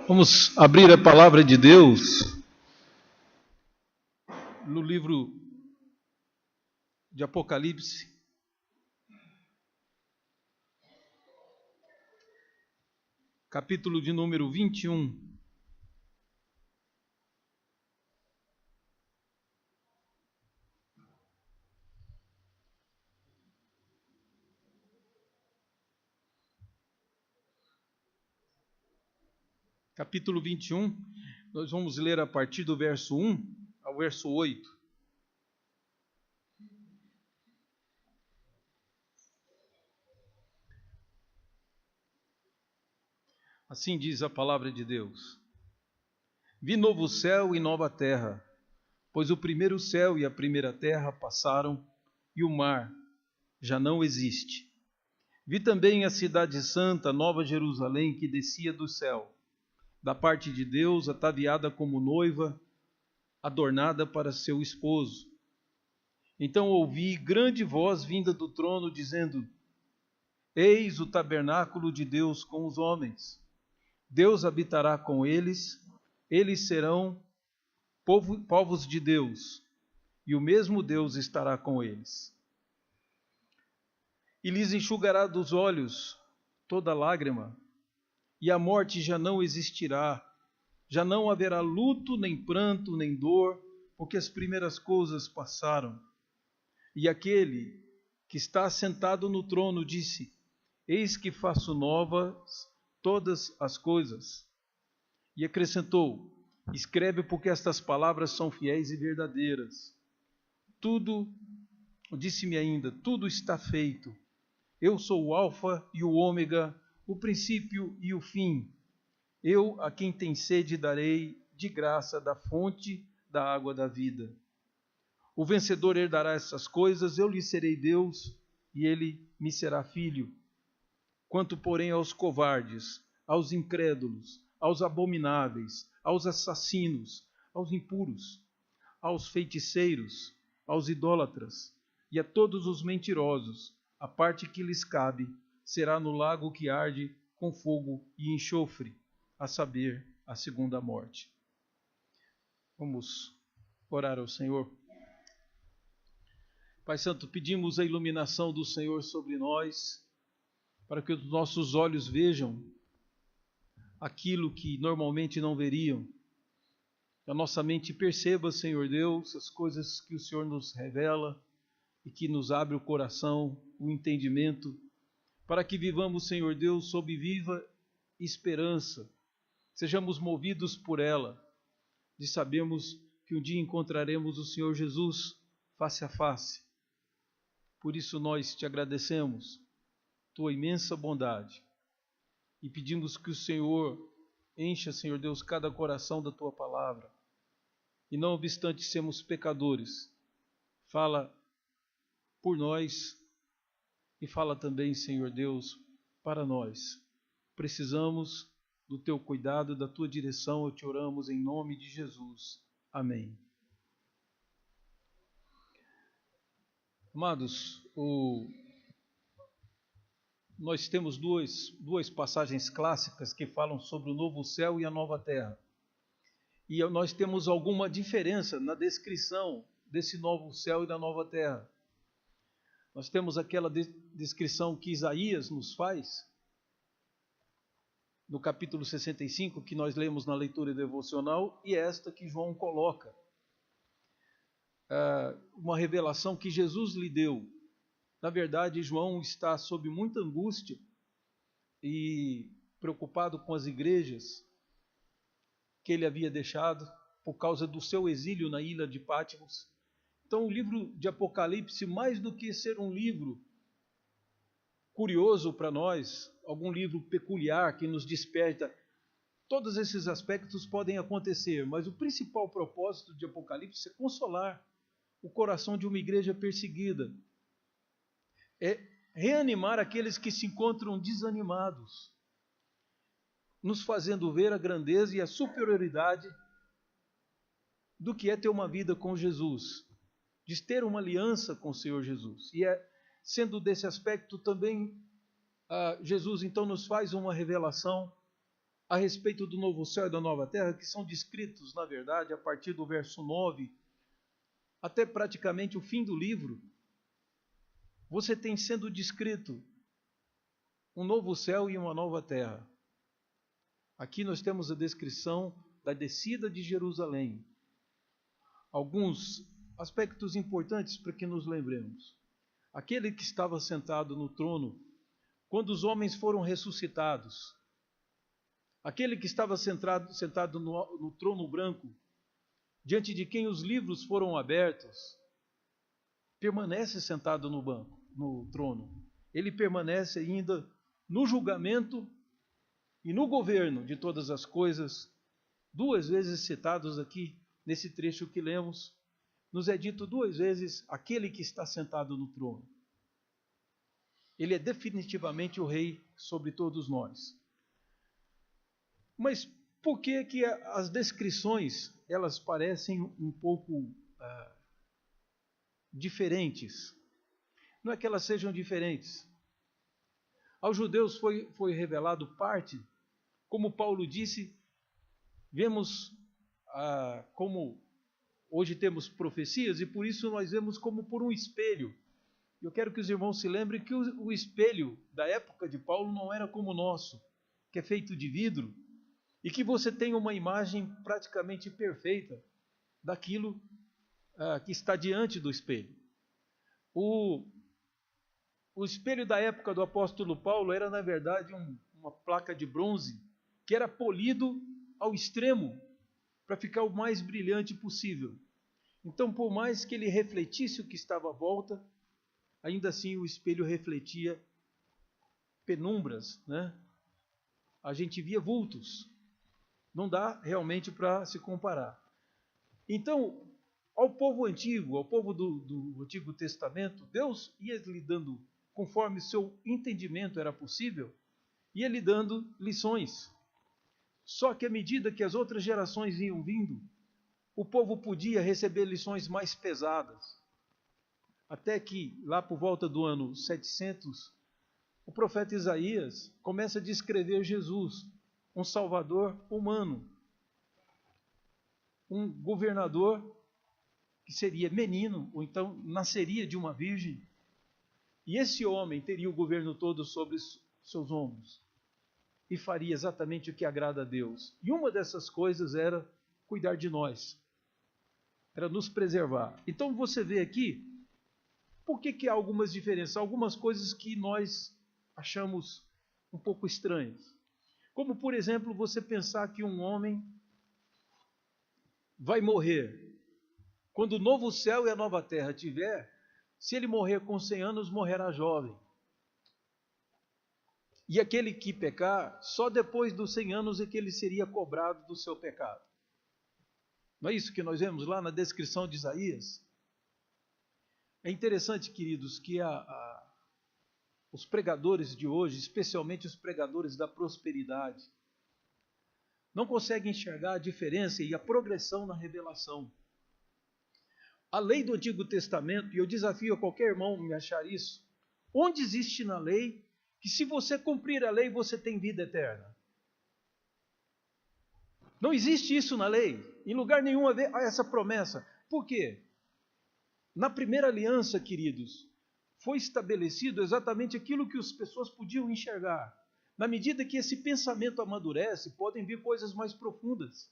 Vamos abrir a palavra de Deus no livro de Apocalipse, capítulo de número 21. Capítulo 21, nós vamos ler a partir do verso 1 ao verso 8. Assim diz a palavra de Deus: Vi novo céu e nova terra, pois o primeiro céu e a primeira terra passaram, e o mar já não existe. Vi também a cidade santa, Nova Jerusalém, que descia do céu, da parte de Deus, ataviada como noiva, adornada para seu esposo. Então ouvi grande voz vinda do trono, dizendo: Eis o tabernáculo de Deus com os homens. Deus habitará com eles, eles serão povos de Deus, e o mesmo Deus estará com eles. E lhes enxugará dos olhos toda lágrima, e a morte já não existirá, já não haverá luto, nem pranto, nem dor, porque as primeiras coisas passaram. E aquele que está sentado no trono disse: Eis que faço novas todas as coisas. E acrescentou: Escreve, porque estas palavras são fiéis e verdadeiras. Disse-me ainda, tudo está feito. Eu sou o Alfa e o Ômega, o princípio e o fim. Eu, a quem tem sede, darei de graça da fonte da água da vida. O vencedor herdará essas coisas, eu lhe serei Deus, e ele me será filho. Quanto, porém, aos covardes, aos incrédulos, aos abomináveis, aos assassinos, aos impuros, aos feiticeiros, aos idólatras e a todos os mentirosos, a parte que lhes cabe será no lago que arde com fogo e enxofre, a saber, a segunda morte. Vamos orar ao Senhor. Pai Santo, pedimos a iluminação do Senhor sobre nós, para que os nossos olhos vejam aquilo que normalmente não veriam. Que a nossa mente perceba, Senhor Deus, as coisas que o Senhor nos revela e que nos abre o coração, o entendimento, para que vivamos, Senhor Deus, sob viva esperança, sejamos movidos por ela, de sabermos que um dia encontraremos o Senhor Jesus face a face. Por isso nós te agradecemos, tua imensa bondade, e pedimos que o Senhor encha, Senhor Deus, cada coração da tua palavra, e não obstante sermos pecadores, fala por nós e fala também, Senhor Deus, para nós. Precisamos do teu cuidado, da tua direção, eu te oramos em nome de Jesus. Amém. Amados, nós temos duas passagens clássicas que falam sobre o novo céu e a nova terra. E nós temos alguma diferença na descrição desse novo céu e da nova terra. Nós temos aquela descrição que Isaías nos faz, no capítulo 65, que nós lemos na leitura devocional, e esta que João coloca. Uma revelação que Jesus lhe deu. Na verdade, João está sob muita angústia e preocupado com as igrejas que ele havia deixado por causa do seu exílio na ilha de Patmos. Então, o livro de Apocalipse, mais do que ser um livro curioso para nós, algum livro peculiar que nos desperta, todos esses aspectos podem acontecer, mas o principal propósito de Apocalipse é consolar o coração de uma igreja perseguida, é reanimar aqueles que se encontram desanimados, nos fazendo ver a grandeza e a superioridade do que é ter uma vida com Jesus, de ter uma aliança com o Senhor Jesus. E sendo desse aspecto também, Jesus então nos faz uma revelação a respeito do novo céu e da nova terra, que são descritos, na verdade, a partir do verso 9 até praticamente o fim do livro, você tem sendo descrito um novo céu e uma nova terra. Aqui nós temos a descrição da descida de Jerusalém. Alguns aspectos importantes para que nos lembremos. Aquele que estava sentado no trono, quando os homens foram ressuscitados, aquele que estava sentado no trono branco, diante de quem os livros foram abertos, permanece sentado no trono. Ele permanece ainda no julgamento e no governo de todas as coisas. Duas vezes citados aqui, nesse trecho que lemos, nos é dito duas vezes aquele que está sentado no trono. Ele é definitivamente o rei sobre todos nós. Mas por que que as descrições, elas parecem um pouco diferentes? Não é que elas sejam diferentes. Aos judeus foi revelado parte, como Paulo disse, vemos como hoje temos profecias, e por isso nós vemos como por um espelho. Eu quero que os irmãos se lembrem que o espelho da época de Paulo não era como o nosso, que é feito de vidro, e que você tem uma imagem praticamente perfeita daquilo que está diante do espelho. O espelho da época do apóstolo Paulo era, na verdade, uma placa de bronze que era polido ao extremo para ficar o mais brilhante possível. Então, por mais que ele refletisse o que estava à volta, ainda assim o espelho refletia penumbras, né? A gente via vultos. Não dá realmente para se comparar. Então, ao povo antigo, ao povo do Antigo Testamento, Deus ia lhe dando, conforme seu entendimento era possível, ia lhe dando lições. Só que à medida que as outras gerações iam vindo, o povo podia receber lições mais pesadas. Até que, lá por volta do ano 700, o profeta Isaías começa a descrever Jesus, um salvador humano, um governador que seria menino, ou então nasceria de uma virgem, e esse homem teria o governo todo sobre seus ombros, e faria exatamente o que agrada a Deus. E uma dessas coisas era cuidar de nós, era nos preservar. Então você vê aqui, por que há algumas diferenças, algumas coisas que nós achamos um pouco estranhas. Como, por exemplo, você pensar que um homem vai morrer. Quando o novo céu e a nova terra tiver, se ele morrer com 100 anos, morrerá jovem. E aquele que pecar, só depois dos 100 anos é que ele seria cobrado do seu pecado. Não é isso que nós vemos lá na descrição de Isaías? É interessante, queridos, que os pregadores de hoje, especialmente os pregadores da prosperidade, não conseguem enxergar a diferença e a progressão na revelação. A lei do Antigo Testamento, e eu desafio a qualquer irmão a me achar isso, onde existe na lei que se você cumprir a lei você tem vida eterna? Não existe isso na lei. Em lugar nenhum há essa promessa. Por quê? Na primeira aliança, queridos, foi estabelecido exatamente aquilo que as pessoas podiam enxergar. Na medida que esse pensamento amadurece, podem vir coisas mais profundas.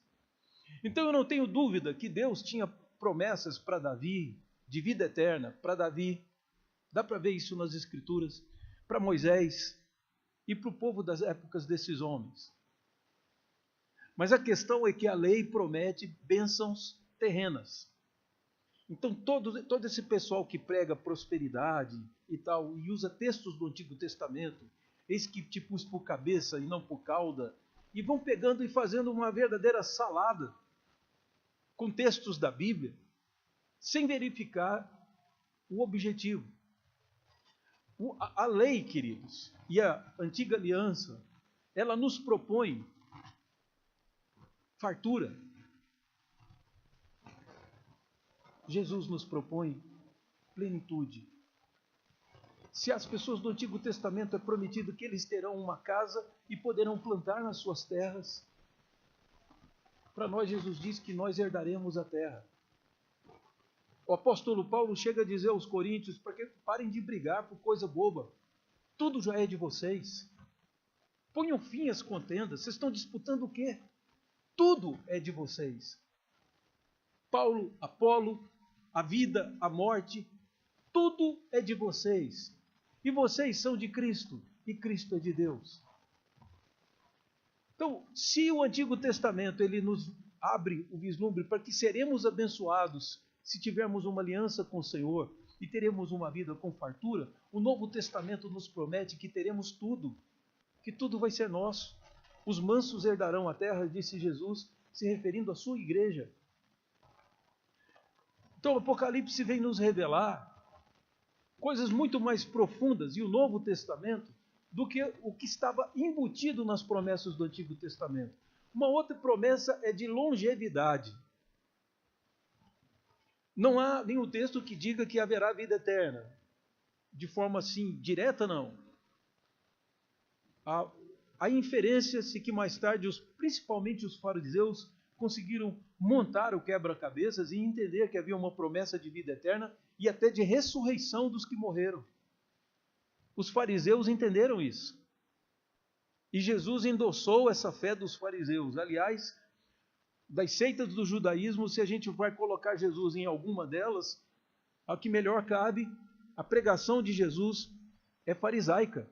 Então eu não tenho dúvida que Deus tinha promessas para Davi, de vida eterna, para Davi. Dá para ver isso nas Escrituras. Para Moisés e para o povo das épocas desses homens. Mas a questão é que a lei promete bênçãos terrenas. Então todo esse pessoal que prega prosperidade e tal, e usa textos do Antigo Testamento, eis que te pus por cabeça e não por cauda, e vão pegando e fazendo uma verdadeira salada com textos da Bíblia, sem verificar o objetivo. A lei, queridos, e a antiga aliança, ela nos propõe fartura. Jesus nos propõe plenitude. Se as pessoas do Antigo Testamento é prometido que eles terão uma casa e poderão plantar nas suas terras, para nós Jesus diz que nós herdaremos a terra. O apóstolo Paulo chega a dizer aos coríntios para que parem de brigar por coisa boba. Tudo já é de vocês. Ponham fim às contendas. Vocês estão disputando o quê? Tudo é de vocês. Paulo, Apolo, a vida, a morte, tudo é de vocês. E vocês são de Cristo, e Cristo é de Deus. Então, se o Antigo Testamento ele nos abre o vislumbre para que seremos abençoados se tivermos uma aliança com o Senhor e teremos uma vida com fartura, o Novo Testamento nos promete que teremos tudo, que tudo vai ser nosso. Os mansos herdarão a terra, disse Jesus, se referindo à sua igreja. Então o Apocalipse vem nos revelar coisas muito mais profundas, e o Novo Testamento, do que o que estava embutido nas promessas do Antigo Testamento. Uma outra promessa é de longevidade. Não há nenhum texto que diga que haverá vida eterna. De forma assim, direta, não. Há inferência-se que mais tarde, principalmente os fariseus, conseguiram montar o quebra-cabeças e entender que havia uma promessa de vida eterna e até de ressurreição dos que morreram. Os fariseus entenderam isso. E Jesus endossou essa fé dos fariseus. Aliás, das seitas do judaísmo, se a gente vai colocar Jesus em alguma delas, a que melhor cabe, a pregação de Jesus é farisaica.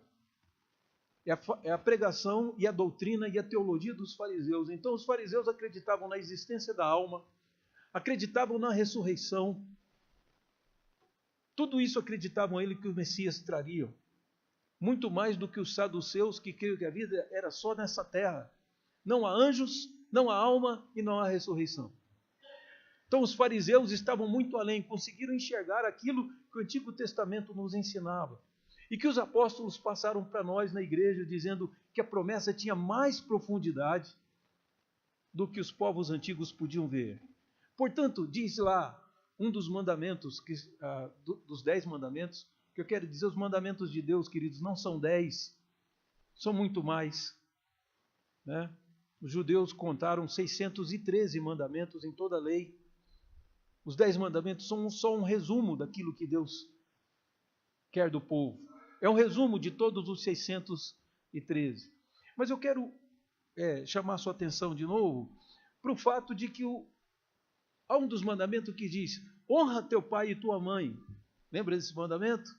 É a pregação e a doutrina e a teologia dos fariseus. Então os fariseus acreditavam na existência da alma, acreditavam na ressurreição. Tudo isso acreditavam ele que o Messias traria. Muito mais do que os saduceus que criam que a vida era só nessa terra. Não há anjos, não há alma e não há ressurreição. Então os fariseus estavam muito além, conseguiram enxergar aquilo que o Antigo Testamento nos ensinava. E que os apóstolos passaram para nós na igreja, dizendo que a promessa tinha mais profundidade do que os povos antigos podiam ver. Portanto, diz lá um dos mandamentos, dos 10 mandamentos, que eu quero dizer, os mandamentos de Deus, queridos, não são 10, são muito mais. Né? Os judeus contaram 613 mandamentos em toda a lei. Os 10 mandamentos são só um resumo daquilo que Deus quer do povo. É um resumo de todos os 613. Mas eu quero chamar a sua atenção de novo para o fato de que há um dos mandamentos que diz: honra teu pai e tua mãe. Lembra desse mandamento?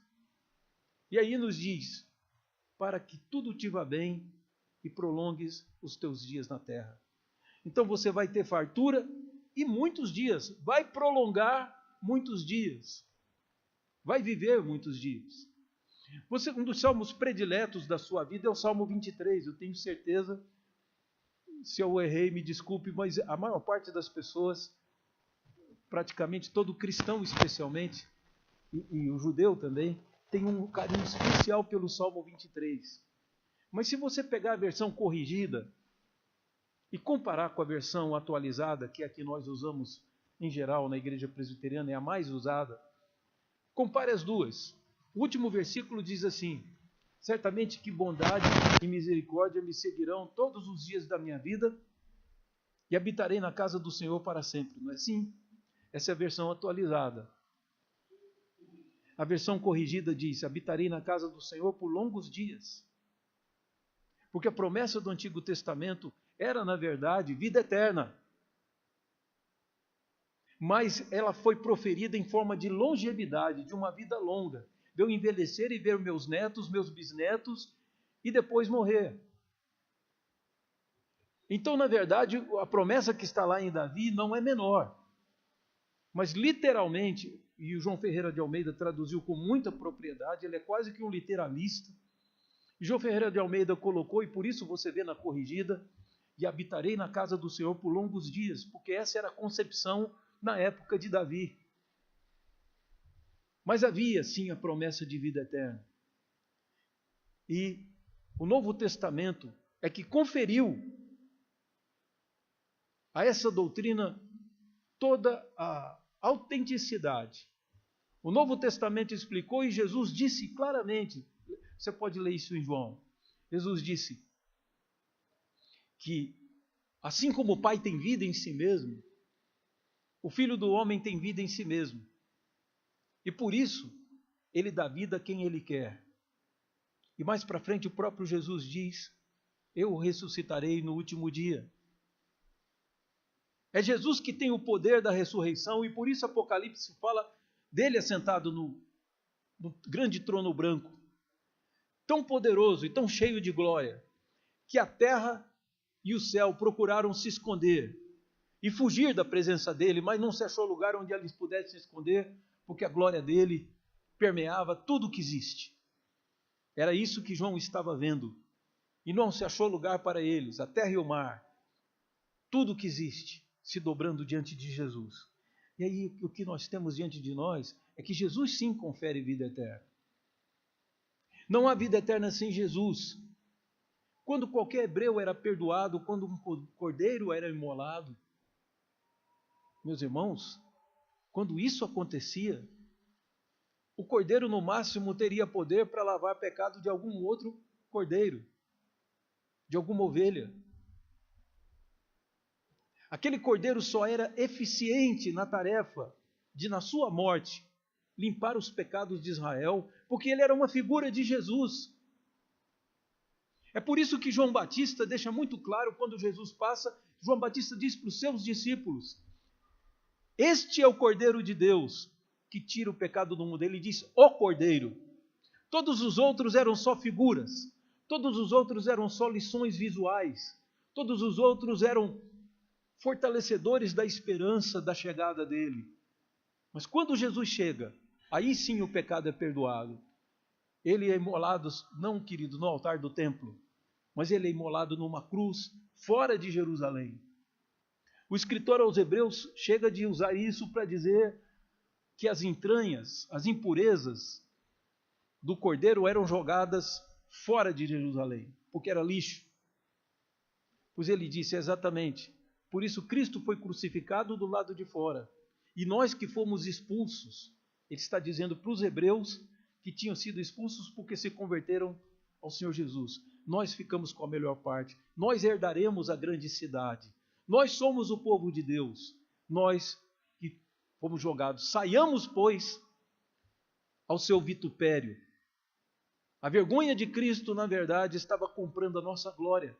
E aí nos diz: para que tudo te vá bem e prolongues os teus dias na terra. Então você vai ter fartura e muitos dias. Vai prolongar muitos dias. Vai viver muitos dias. Um dos salmos prediletos da sua vida é o Salmo 23. Eu tenho certeza, se eu errei, me desculpe, mas a maior parte das pessoas, praticamente todo cristão especialmente, e o judeu também, tem um carinho especial pelo Salmo 23. Mas se você pegar a versão corrigida e comparar com a versão atualizada, que é a que nós usamos em geral na igreja presbiteriana, é a mais usada, compare as duas. O último versículo diz assim: certamente que bondade e misericórdia me seguirão todos os dias da minha vida e habitarei na casa do Senhor para sempre. Não é assim? Essa é a versão atualizada. A versão corrigida diz: habitarei na casa do Senhor por longos dias. Porque a promessa do Antigo Testamento era, na verdade, vida eterna. Mas ela foi proferida em forma de longevidade, de uma vida longa. De eu envelhecer e ver meus netos, meus bisnetos, e depois morrer. Então, na verdade, a promessa que está lá em Davi não é menor. Mas, literalmente, e o João Ferreira de Almeida traduziu com muita propriedade, ele é quase que um literalista. E João Ferreira de Almeida colocou, e por isso você vê na corrigida: e habitarei na casa do Senhor por longos dias, porque essa era a concepção na época de Davi. Mas havia, sim, a promessa de vida eterna. E o Novo Testamento é que conferiu a essa doutrina toda a autenticidade. O Novo Testamento explicou e Jesus disse claramente, você pode ler isso em João. Jesus disse que assim como o Pai tem vida em si mesmo, o Filho do Homem tem vida em si mesmo. E por isso, ele dá vida a quem ele quer. E mais para frente o próprio Jesus diz, eu o ressuscitarei no último dia. É Jesus que tem o poder da ressurreição e por isso Apocalipse fala dele assentado no grande trono branco, tão poderoso e tão cheio de glória, que a terra e o céu procuraram se esconder e fugir da presença dele, mas não se achou lugar onde eles pudessem se esconder, porque a glória dele permeava tudo o que existe. Era isso que João estava vendo. E não se achou lugar para eles, a terra e o mar, tudo o que existe, se dobrando diante de Jesus. E aí o que nós temos diante de nós é que Jesus sim confere vida eterna. Não há vida eterna sem Jesus. Quando qualquer hebreu era perdoado, quando um cordeiro era imolado, meus irmãos, quando isso acontecia, o cordeiro no máximo teria poder para lavar pecado de algum outro cordeiro, de alguma ovelha. Aquele cordeiro só era eficiente na tarefa de, na sua morte, limpar os pecados de Israel, porque ele era uma figura de Jesus. É por isso que João Batista deixa muito claro, quando Jesus passa, João Batista diz para os seus discípulos, este é o Cordeiro de Deus, que tira o pecado do mundo. Ele diz, o Cordeiro. Todos os outros eram só figuras, todos os outros eram só lições visuais, todos os outros eram fortalecedores da esperança da chegada dele. Mas quando Jesus chega, aí sim o pecado é perdoado. Ele é imolado, não, querido, no altar do templo, mas ele é imolado numa cruz fora de Jerusalém. O escritor aos Hebreus chega de usar isso para dizer que as entranhas, as impurezas do cordeiro eram jogadas fora de Jerusalém, porque era lixo. Pois ele disse exatamente, por isso Cristo foi crucificado do lado de fora. E nós que fomos expulsos, ele está dizendo para os hebreus que tinham sido expulsos porque se converteram ao Senhor Jesus. Nós ficamos com a melhor parte, nós herdaremos a grande cidade. Nós somos o povo de Deus, nós que fomos jogados. Saiamos, pois, ao seu vitupério. A vergonha de Cristo, na verdade, estava comprando a nossa glória.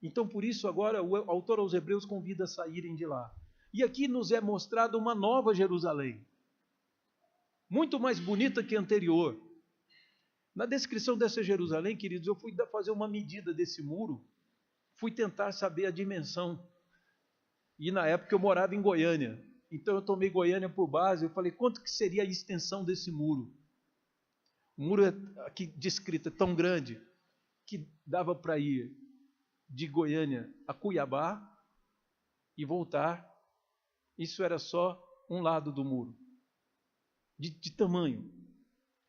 Então, por isso, agora, o autor aos Hebreus convida a saírem de lá. E aqui nos é mostrada uma nova Jerusalém, muito mais bonita que a anterior. Na descrição dessa Jerusalém, queridos, eu fui fazer uma medida desse muro, fui tentar saber a dimensão. E na época eu morava em Goiânia, então eu tomei Goiânia por base, eu falei, quanto que seria a extensão desse muro? O muro aqui descrito é tão grande que dava para ir de Goiânia a Cuiabá e voltar. Isso era só um lado do muro, de tamanho.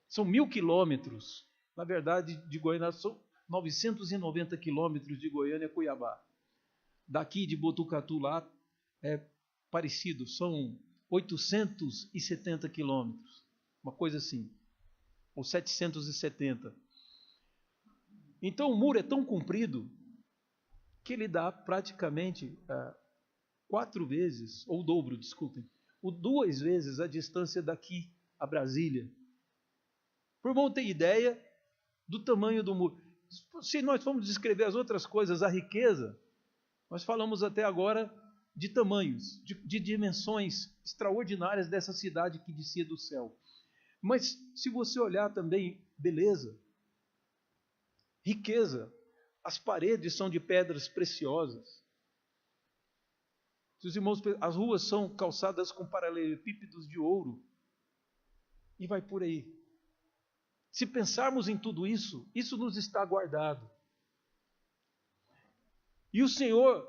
São 1.000 quilômetros, na verdade, de Goiânia, são 990 quilômetros de Goiânia a Cuiabá. Daqui de Botucatu lá é parecido, são 870 quilômetros, uma coisa assim, ou 770. Então o muro é tão comprido que ele dá praticamente 4 vezes, ou o dobro, desculpem, ou 2 vezes a distância daqui a Brasília. Por irmão ter ideia do tamanho do muro. Se nós formos descrever as outras coisas, a riqueza, nós falamos até agora de tamanhos, de dimensões extraordinárias dessa cidade que descia do céu. Mas se você olhar também, beleza, riqueza, as paredes são de pedras preciosas. Os irmãos, as ruas são calçadas com paralelepípedos de ouro. E vai por aí. Se pensarmos em tudo isso, isso nos está guardado. E o Senhor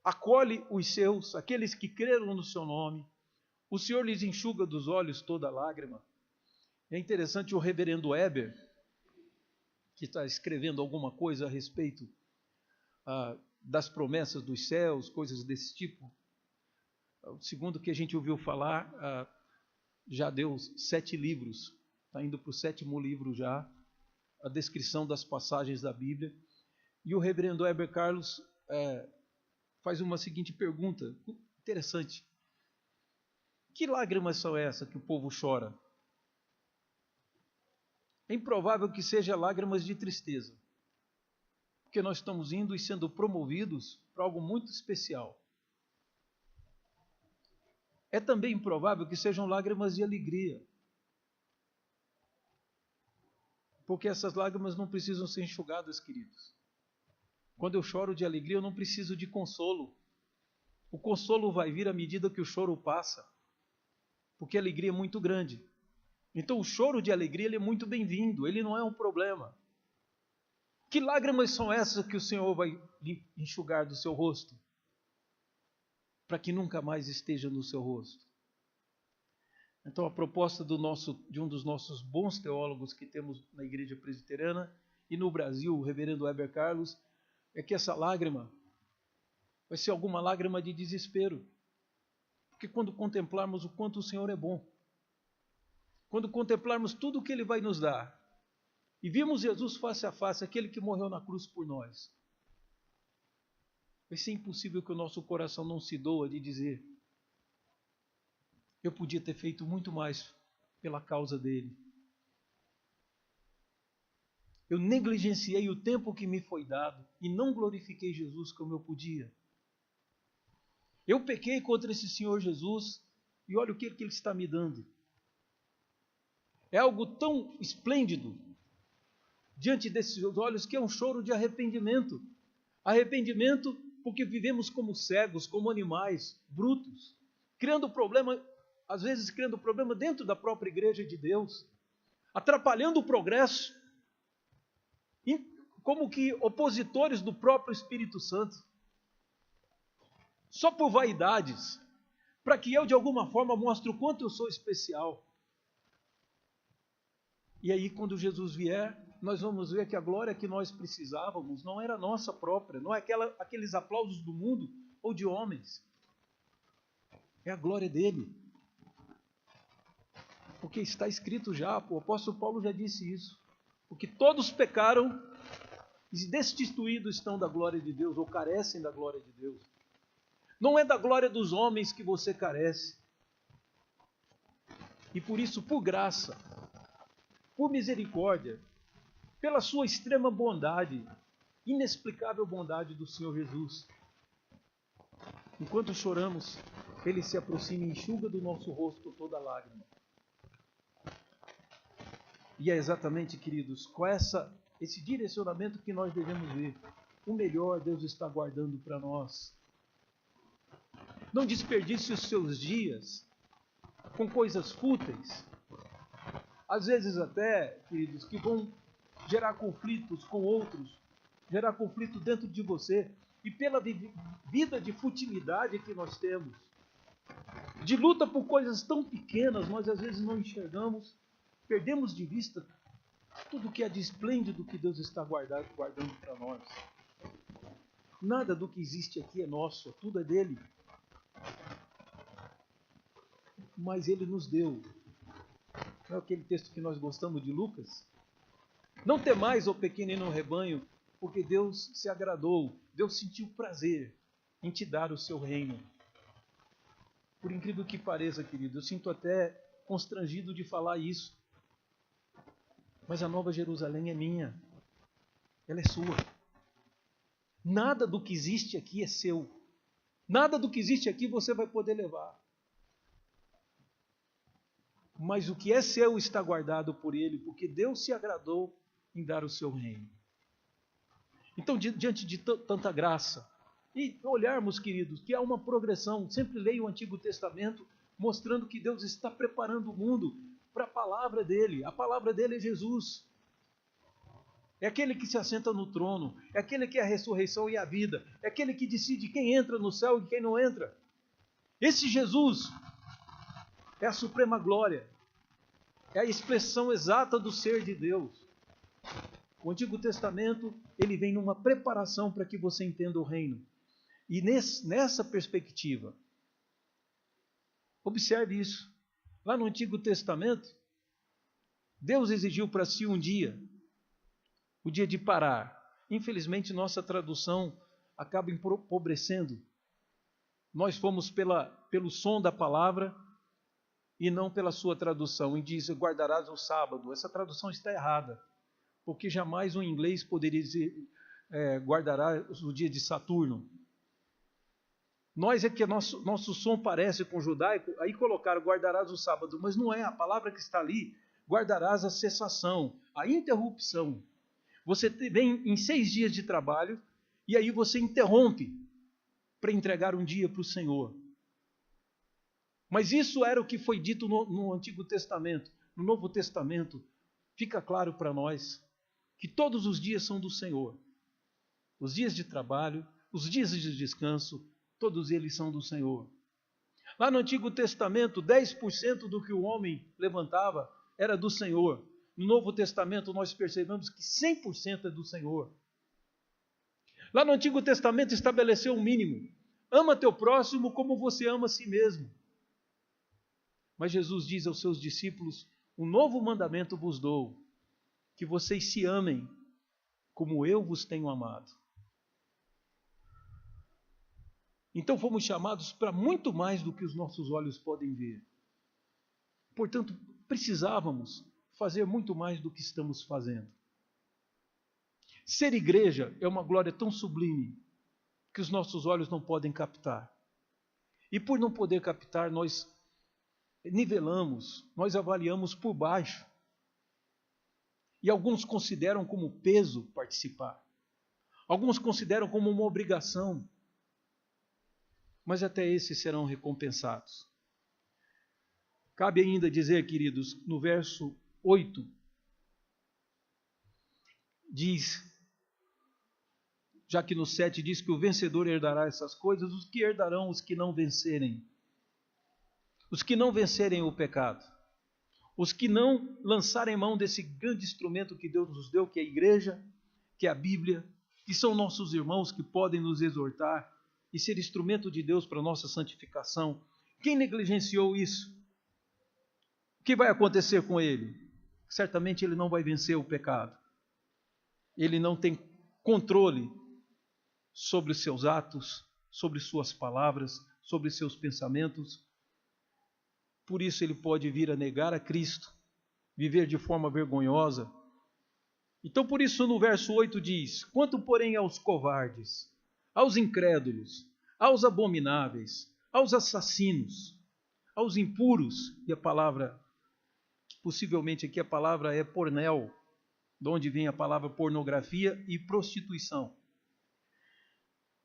acolhe os seus, aqueles que creram no seu nome. O Senhor lhes enxuga dos olhos toda lágrima. É interessante o reverendo Eber, que está escrevendo alguma coisa a respeito das promessas dos céus, coisas desse tipo. Segundo o que a gente ouviu falar, já deu 7 livros, está indo para o 7º livro já, a descrição das passagens da Bíblia. E o reverendo Heber Carlos faz uma seguinte pergunta, interessante. Que lágrimas são essas que o povo chora? É improvável que sejam lágrimas de tristeza, porque nós estamos indo e sendo promovidos para algo muito especial. É também improvável que sejam lágrimas de alegria, porque essas lágrimas não precisam ser enxugadas, queridos. Quando eu choro de alegria, eu não preciso de consolo. O consolo vai vir à medida que o choro passa, porque a alegria é muito grande. Então o choro de alegria ele é muito bem-vindo, ele não é um problema. Que lágrimas são essas que o Senhor vai enxugar do seu rosto? Para que nunca mais esteja no seu rosto. Então a proposta de um dos nossos bons teólogos que temos na Igreja Presbiteriana e no Brasil, o reverendo Heber Carlos, é que essa lágrima vai ser alguma lágrima de desespero. Porque quando contemplarmos o quanto o Senhor é bom, quando contemplarmos tudo o que Ele vai nos dar, e vimos Jesus face a face, aquele que morreu na cruz por nós, vai ser impossível que o nosso coração não se doa de dizer: eu podia ter feito muito mais pela causa dele. Eu negligenciei o tempo que me foi dado e não glorifiquei Jesus como eu podia. Eu pequei contra esse Senhor Jesus e olha o que Ele está me dando. É algo tão esplêndido diante desses olhos que é um choro de arrependimento. Arrependimento porque vivemos como cegos, como animais brutos, criando problema, às vezes criando problema dentro da própria igreja de Deus, atrapalhando o progresso, como que opositores do próprio Espírito Santo, só por vaidades, para que eu de alguma forma mostre o quanto eu sou especial. E aí quando Jesus vier, nós vamos ver que a glória que nós precisávamos não era nossa própria, não é aqueles aplausos do mundo ou de homens, é a glória dele. Porque está escrito já, o apóstolo Paulo já disse isso, porque todos pecaram e destituídos estão da glória de Deus, ou carecem da glória de Deus. Não é da glória dos homens que você carece. E por isso, por graça, por misericórdia, pela sua extrema bondade, inexplicável bondade do Senhor Jesus, enquanto choramos, Ele se aproxima e enxuga do nosso rosto toda lágrima. E é exatamente, queridos, com esse direcionamento que nós devemos ver. O melhor Deus está guardando para nós. Não desperdice os seus dias com coisas fúteis, às vezes até, queridos, que vão gerar conflitos com outros, gerar conflito dentro de você, e pela vida de futilidade que nós temos, de luta por coisas tão pequenas, nós às vezes não enxergamos, perdemos de vista tudo que é de esplêndido que Deus está guardando para nós. Nada do que existe aqui é nosso, tudo é dele. Mas ele nos deu. Não é aquele texto que nós gostamos de Lucas? Não temais, ó pequenino rebanho, porque Deus se agradou, Deus sentiu prazer em te dar o seu reino. Por incrível que pareça, querido, eu sinto até constrangido de falar isso. Mas a Nova Jerusalém é minha. Ela é sua. Nada do que existe aqui é seu. Nada do que existe aqui você vai poder levar. Mas o que é seu está guardado por Ele, porque Deus se agradou em dar o seu reino. Então, diante de tanta graça, e olharmos, queridos, que há uma progressão, sempre leio o Antigo Testamento, mostrando que Deus está preparando o mundo para a palavra dele. A palavra dele é Jesus. É aquele que se assenta no trono, é aquele que é a ressurreição e a vida, é aquele que decide quem entra no céu e quem não entra. Esse Jesus é a suprema glória, é a expressão exata do ser de Deus. O Antigo Testamento, ele vem numa preparação para que você entenda o reino. E nessa perspectiva, observe isso. Lá no Antigo Testamento, Deus exigiu para si um dia, o dia de parar. Infelizmente, nossa tradução acaba empobrecendo. Nós fomos pelo som da palavra e não pela sua tradução. E diz, guardarás o sábado. Essa tradução está errada, porque jamais um inglês poderia dizer, guardará o dia de Saturno. Nós é que nosso som parece com o judaico, aí colocaram guardarás o sábado, mas não é, a palavra que está ali, guardarás a cessação, a interrupção. Você vem em 6 dias de trabalho e aí você interrompe para entregar um dia para o Senhor. Mas isso era o que foi dito no Antigo Testamento. No Novo Testamento, fica claro para nós que todos os dias são do Senhor. Os dias de trabalho, os dias de descanso, todos eles são do Senhor. Lá no Antigo Testamento, 10% do que o homem levantava era do Senhor. No Novo Testamento, nós percebemos que 100% é do Senhor. Lá no Antigo Testamento, estabeleceu um mínimo. Ama teu próximo como você ama a si mesmo. Mas Jesus diz aos seus discípulos, um novo mandamento vos dou, que vocês se amem como eu vos tenho amado. Então fomos chamados para muito mais do que os nossos olhos podem ver. Portanto, precisávamos fazer muito mais do que estamos fazendo. Ser igreja é uma glória tão sublime que os nossos olhos não podem captar. E por não poder captar, nós nivelamos, nós avaliamos por baixo. E alguns consideram como peso participar. Alguns consideram como uma obrigação. Mas até esses serão recompensados. Cabe ainda dizer, queridos, no verso 8, diz, já que no 7 diz que o vencedor herdará essas coisas, os que herdarão os que não vencerem. Os que não vencerem o pecado. Os que não lançarem mão desse grande instrumento que Deus nos deu, que é a igreja, que é a Bíblia, que são nossos irmãos que podem nos exortar e ser instrumento de Deus para a nossa santificação. Quem negligenciou isso? O que vai acontecer com ele? Certamente ele não vai vencer o pecado. Ele não tem controle sobre os seus atos, sobre suas palavras, sobre seus pensamentos. Por isso ele pode vir a negar a Cristo, viver de forma vergonhosa. Então por isso no verso 8 diz, quanto porém aos covardes, aos incrédulos, aos abomináveis, aos assassinos, aos impuros, e a palavra, possivelmente aqui a palavra é pornel, de onde vem a palavra pornografia e prostituição.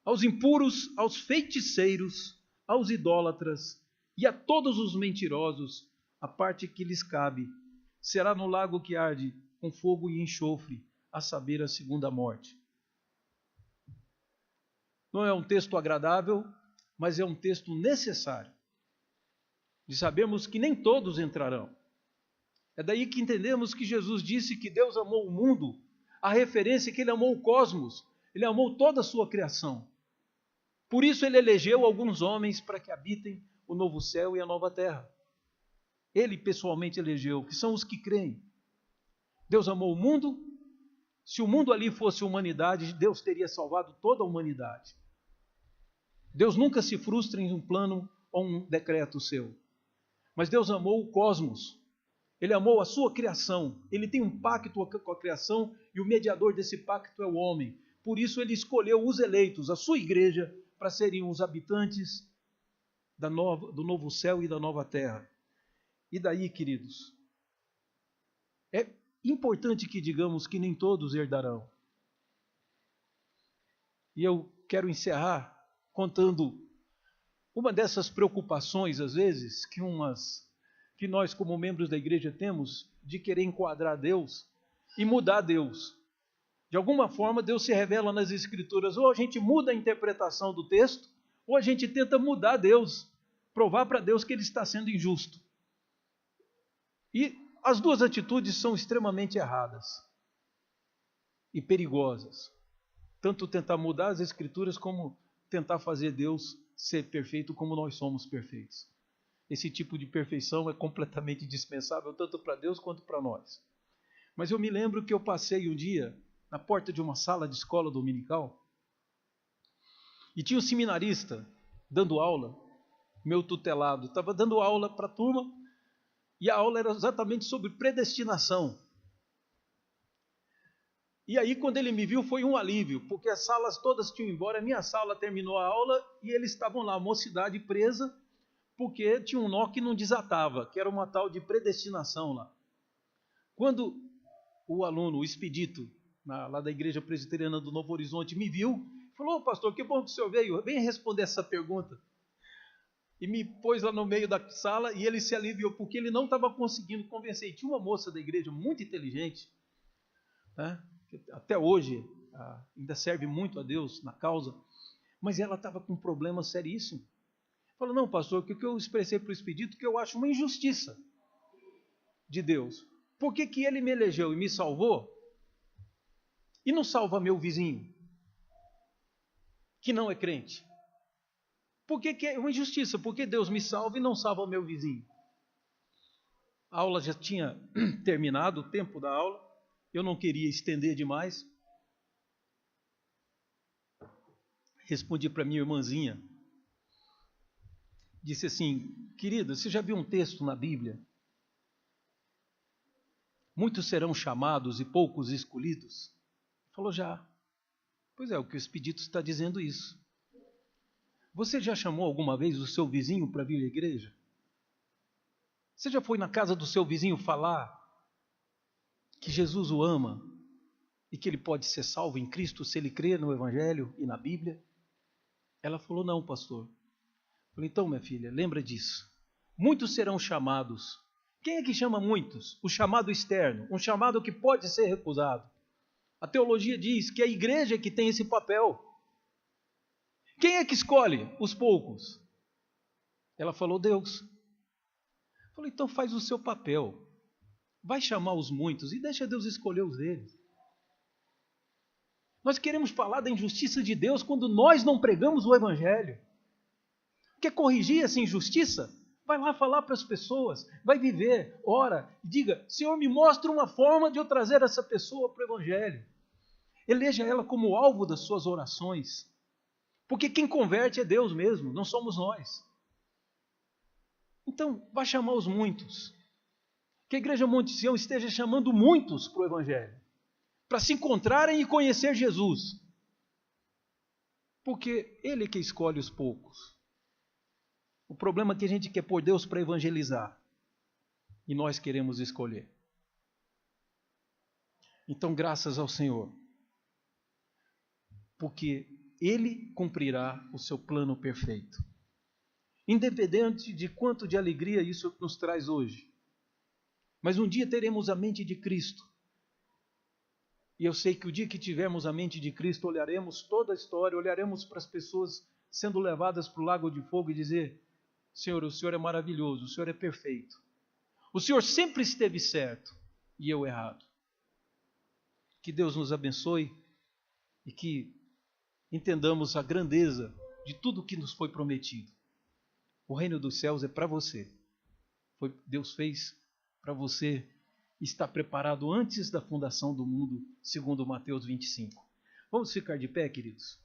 Aos impuros, aos feiticeiros, aos idólatras e a todos os mentirosos, a parte que lhes cabe será no lago que arde com fogo e enxofre, a saber, a segunda morte. Não é um texto agradável, mas é um texto necessário. De sabermos que nem todos entrarão. É daí que entendemos que Jesus disse que Deus amou o mundo, a referência é que Ele amou o cosmos, Ele amou toda a sua criação. Por isso Ele elegeu alguns homens para que habitem o novo céu e a nova terra. Ele pessoalmente elegeu, que são os que creem. Deus amou o mundo. Se o mundo ali fosse humanidade, Deus teria salvado toda a humanidade. Deus nunca se frustra em um plano ou um decreto seu. Mas Deus amou o cosmos. Ele amou a sua criação. Ele tem um pacto com a criação e o mediador desse pacto é o homem. Por isso ele escolheu os eleitos, a sua igreja, para serem os habitantes do novo céu e da nova terra. E daí, queridos, é importante que digamos que nem todos herdarão. E eu quero encerrar contando uma dessas preocupações, às vezes, que nós, como membros da igreja, temos de querer enquadrar Deus e mudar Deus. De alguma forma, Deus se revela nas Escrituras. Ou a gente muda a interpretação do texto, ou a gente tenta mudar Deus, provar para Deus que Ele está sendo injusto. E as duas atitudes são extremamente erradas e perigosas. Tanto tentar mudar as Escrituras, como tentar fazer Deus ser perfeito como nós somos perfeitos. esse tipo de perfeição é completamente dispensável, tanto para Deus quanto para nós. Mas eu me lembro que eu passei um dia na porta de uma sala de escola dominical e tinha um seminarista dando aula, meu tutelado, estava dando aula para a turma e a aula era exatamente sobre predestinação. E aí, quando ele me viu, foi um alívio, porque as salas todas tinham ido embora, a minha sala terminou a aula e eles estavam lá, a mocidade presa, porque tinha um nó que não desatava, que era uma tal de predestinação lá. Quando o aluno, o expedito, lá da Igreja Presbiteriana do Novo Horizonte, me viu, falou: "Ô, pastor, que bom que o senhor veio, vem responder essa pergunta." E me pôs lá no meio da sala e ele se aliviou, porque ele não estava conseguindo convencer. E tinha uma moça da igreja muito inteligente, né, que até hoje ainda serve muito a Deus na causa, mas ela estava com um problema seríssimo. Falou: "Não, pastor, o que eu expressei para o expedito que eu acho uma injustiça de Deus. Por que ele me elegeu e me salvou e não salva meu vizinho, que não é crente? Por que é uma injustiça? Por que Deus me salva e não salva meu vizinho?" A aula já tinha terminado, o tempo da aula, eu não queria estender demais. Respondi para minha irmãzinha, disse assim: "Querida, você já viu um texto na Bíblia? Muitos serão chamados e poucos escolhidos." Falou: "Já." "Pois é, o que o expedito está dizendo isso. Você já chamou alguma vez o seu vizinho para vir à igreja? Você já foi na casa do seu vizinho falar que Jesus o ama e que ele pode ser salvo em Cristo se ele crer no Evangelho e na Bíblia?" Ela falou: "Não, pastor." Falei: "Então, minha filha, lembra disso. Muitos serão chamados." Quem é que chama muitos? O chamado externo, um chamado que pode ser recusado. A teologia diz que a igreja é que tem esse papel. Quem é que escolhe os poucos? Ela falou: "Deus." Falei: "Então faz o seu papel. Vai chamar os muitos e deixa Deus escolher os deles." Nós queremos falar da injustiça de Deus quando nós não pregamos o Evangelho. Quer corrigir essa injustiça? Vai lá falar para as pessoas, vai viver, ora, diga: "Senhor, me mostra uma forma de eu trazer essa pessoa para o Evangelho." Eleja ela como alvo das suas orações, porque quem converte é Deus mesmo, não somos nós. Então, vai chamar os muitos. Que a Igreja Monte Sião esteja chamando muitos para o Evangelho, para se encontrarem e conhecer Jesus, porque Ele é que escolhe os poucos. O problema é que a gente quer pôr Deus para evangelizar e nós queremos escolher. Então, graças ao Senhor, porque Ele cumprirá o seu plano perfeito, independente de quanto de alegria isso nos traz hoje. Mas um dia teremos a mente de Cristo. E eu sei que o dia que tivermos a mente de Cristo, olharemos toda a história, olharemos para as pessoas sendo levadas para o lago de fogo e dizer: "Senhor, o Senhor é maravilhoso, o Senhor é perfeito. O Senhor sempre esteve certo e eu errado." Que Deus nos abençoe e que entendamos a grandeza de tudo que nos foi prometido. O reino dos céus é para você. Deus fez para você estar preparado antes da fundação do mundo, segundo Mateus 25. Vamos ficar de pé, queridos?